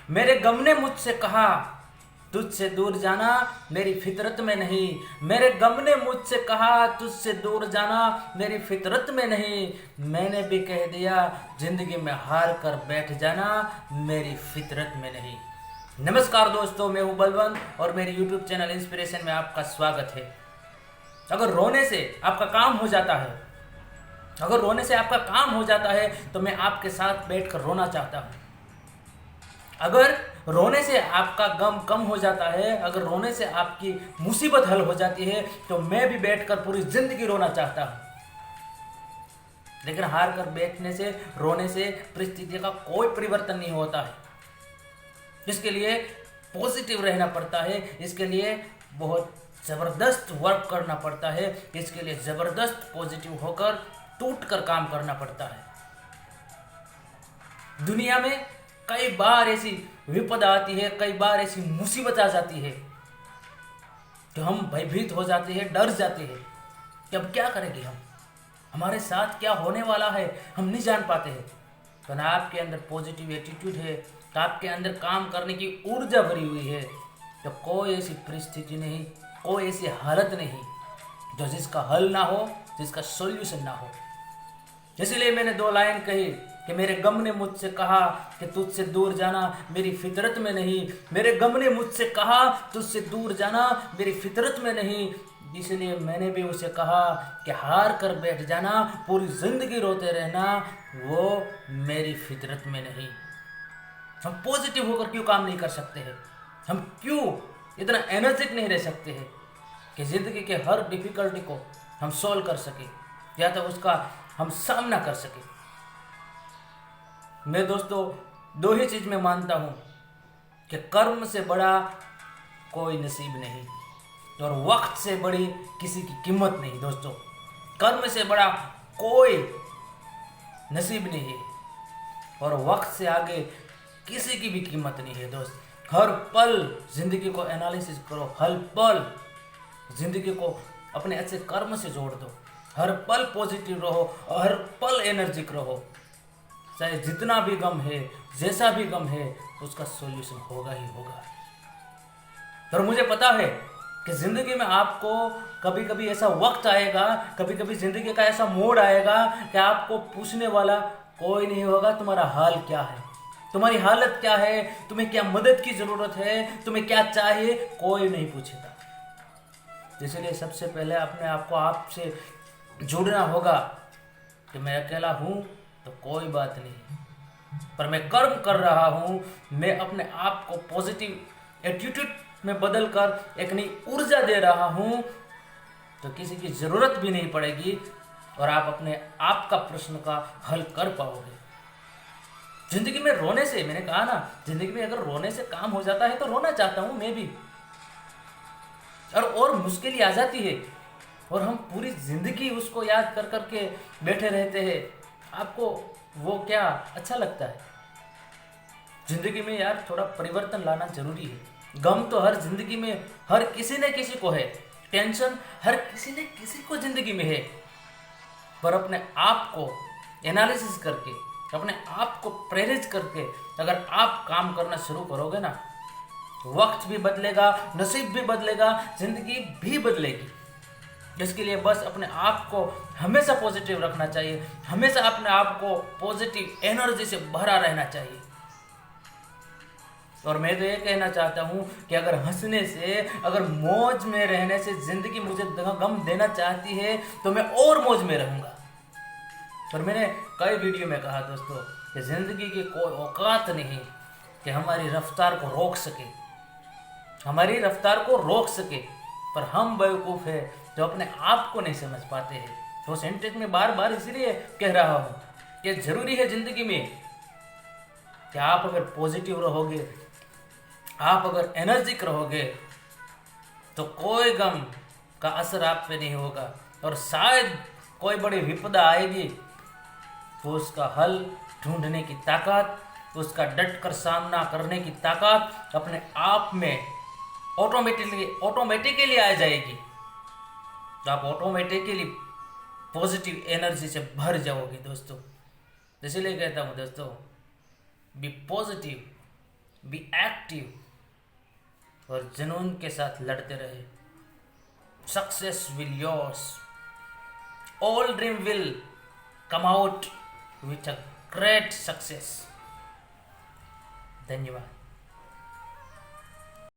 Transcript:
मेरे गम ने मुझसे कहा तुझसे दूर जाना मेरी फितरत में नहीं। मेरे गम ने मुझसे कहा तुझसे दूर जाना मेरी फितरत में नहीं। मैंने भी कह दिया जिंदगी में हार कर बैठ जाना मेरी फितरत में नहीं। नमस्कार दोस्तों, मैं हूं बलवंत और मेरे YouTube चैनल इंस्पिरेशन में आपका स्वागत है। अगर रोने से आपका काम हो जाता है, अगर रोने से आपका काम हो जाता है तो मैं आपके साथ बैठकर रोना चाहता हूं। अगर रोने से आपका गम कम हो जाता है, अगर रोने से आपकी मुसीबत हल हो जाती है तो मैं भी बैठकर पूरी जिंदगी रोना चाहता हूं। लेकिन हार कर बैठने से, रोने से परिस्थिति का कोई परिवर्तन नहीं होता है। इसके लिए पॉजिटिव रहना पड़ता है, इसके लिए बहुत ज़बरदस्त वर्क करना पड़ता है, इसके लिए ज़बरदस्त पॉजिटिव होकर टूट कर काम करना पड़ता है। दुनिया में कई बार ऐसी विपदा आती है, कई बार ऐसी मुसीबत आ जाती है कि हम भयभीत हो जाते हैं, डर जाते हैं कि अब क्या करेंगे हम, हमारे साथ क्या होने वाला है, हम नहीं जान पाते हैं। तो ना आपके अंदर पॉजिटिव एटीट्यूड है, तो आपके अंदर काम करने की ऊर्जा भरी हुई है, तो कोई ऐसी परिस्थिति नहीं, कोई ऐसी हालत नहीं जो जिसका हल ना हो, जिसका सॉल्यूशन ना हो। इसीलिए मैंने 2 लाइन कही कि मेरे गम ने मुझसे कहा कि तुझसे दूर जाना मेरी फितरत में नहीं। मेरे गम ने मुझसे कहा तुझसे दूर जाना मेरी फितरत में नहीं। इसलिए मैंने भी उसे कहा कि हार कर बैठ जाना, पूरी जिंदगी रोते रहना, वो मेरी फितरत में नहीं। हम पॉजिटिव होकर क्यों काम नहीं कर सकते हैं? हम क्यों इतना एनर्जिक नहीं रह सकते हैं कि ज़िंदगी के हर डिफ़िकल्टी को हम सॉल्व कर सके या तो उसका हम सामना कर सके। मैं दोस्तों 2 ही चीज़ में मानता हूँ कि कर्म से बड़ा कोई नसीब नहीं और वक्त से बड़ी किसी की कीमत नहीं। दोस्तों, कर्म से बड़ा कोई नसीब नहीं है और वक्त से आगे किसी की भी कीमत नहीं है। दोस्त, हर पल ज़िंदगी को एनालिसिस करो, हर पल ज़िंदगी को अपने अच्छे कर्म से जोड़ दो, हर पल पॉजिटिव रहो और हर पल एनर्जिक रहो। चाहे जितना भी गम है, जैसा भी गम है, उसका सॉल्यूशन होगा ही होगा। और मुझे पता है कि ज़िंदगी में आपको कभी कभी ऐसा वक्त आएगा, कभी कभी ज़िंदगी का ऐसा मोड़ आएगा कि आपको पूछने वाला कोई नहीं होगा तुम्हारा हाल क्या है, तुम्हारी हालत क्या है, तुम्हें क्या मदद की ज़रूरत है, तुम्हें क्या चाहिए, कोई नहीं पूछेगा। इसलिए सबसे पहले अपने आप को आपसे जुड़ना होगा कि मैं अकेला हूँ तो कोई बात नहीं, पर मैं कर्म कर रहा हूँ, मैं अपने आप को पॉजिटिव एटीट्यूड में बदल कर एक नई ऊर्जा दे रहा हूँ, तो किसी की ज़रूरत भी नहीं पड़ेगी और आप अपने आप का प्रश्न का हल कर पाओगे। ज़िंदगी में रोने से, मैंने कहा ना, ज़िंदगी में अगर रोने से काम हो जाता है तो रोना चाहता हूँ मैं भी। और मुश्किल आ जाती है और हम पूरी ज़िंदगी उसको याद कर कर के बैठे रहते हैं। आपको वो क्या अच्छा लगता है? ज़िंदगी में यार थोड़ा परिवर्तन लाना जरूरी है। गम तो हर ज़िंदगी में हर किसी न किसी को है, टेंशन हर किसी न किसी को ज़िंदगी में है, पर अपने आप को एनालिसिस करके, अपने आप को प्रेरित करके अगर आप काम करना शुरू करोगे ना, वक्त भी बदलेगा, नसीब भी बदलेगा, ज़िंदगी भी बदलेगी। इसके लिए बस अपने आप को हमेशा पॉजिटिव रखना चाहिए, हमेशा अपने आप को पॉजिटिव एनर्जी से भरा रहना चाहिए। और मैं तो ये कहना चाहता हूँ कि अगर हंसने से, अगर मौज में रहने से ज़िंदगी मुझे गम देना चाहती है तो मैं और मौज में रहूँगा। और मैंने कई वीडियो में कहा दोस्तों कि ज़िंदगी की कोई औकात नहीं कि हमारी रफ्तार को रोक सके, हमारी रफ्तार को रोक सके, पर हम बेवकूफ़ है जो अपने आप को नहीं समझ पाते हैं। तो सेंटेंस में बार बार इसलिए कह रहा हूँ कि ज़रूरी है ज़िंदगी में कि आप अगर पॉजिटिव रहोगे, आप अगर एनर्जिक रहोगे, तो कोई गम का असर आप पे नहीं होगा और शायद कोई बड़ी विपदा आएगी तो उसका हल ढूंढने की ताकत, उसका डट कर सामना करने की ताकत अपने आप में ऑटोमेटिकली आ जाएगी। तो आप ऑटोमेटिकली पॉजिटिव एनर्जी से भर जाओगे दोस्तों। इसलिए कहता हूँ दोस्तों, बी पॉजिटिव, बी एक्टिव और जुनून के साथ लड़ते रहे। Success will yours, all dream will come out with a great success. धन्यवाद।